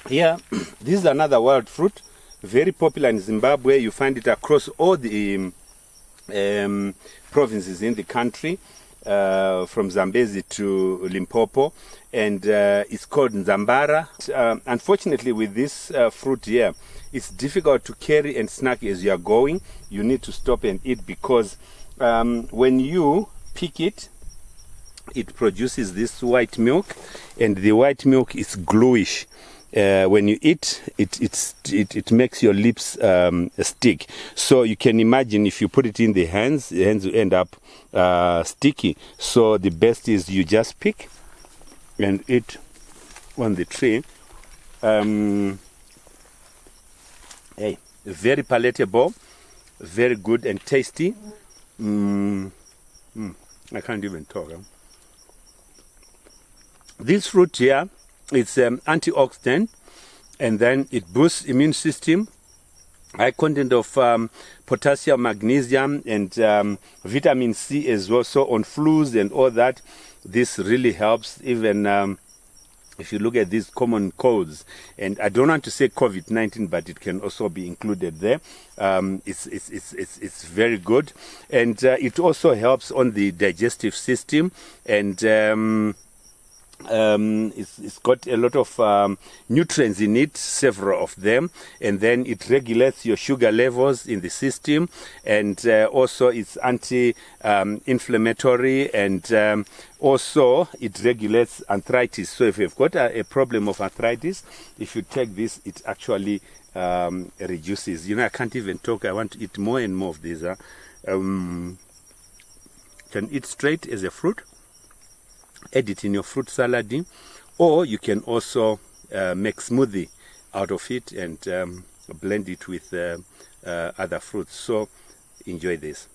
Here, this is another wild fruit, very popular in Zimbabwe. You find it across all the provinces in the country, from Zambezi to Limpopo, and it's called Mudzambara. Unfortunately, with this fruit here, it's difficult to carry and snack as you are going. You need to stop and eat, because when you pick it, it produces this white milk, and the white milk is gluish. When you eat, it makes your lips stick. So you can imagine if you put it in the hands will end up sticky. So the best is you just pick and eat on the tree. Hey, very palatable, very good and tasty. I can't even talk. Huh? This fruit here, it's antioxidant, and then it boosts immune system. High content of potassium, magnesium, and vitamin C as well. So on flus and all that, this really helps. Even if you look at these common colds, and I don't want to say COVID-19, but it can also be included there. It's very good, and it also helps on the digestive system, and it's got a lot of nutrients in it, several of them, and then it regulates your sugar levels in the system, and also it's anti-inflammatory, and also it regulates arthritis. So if you've got a problem of arthritis, if you take this, it actually reduces. You know, I can't even talk. I want to eat more and more of these. Can eat straight as a fruit. Add it in your fruit salad, or you can also make smoothie out of it and blend it with other fruits. So enjoy this.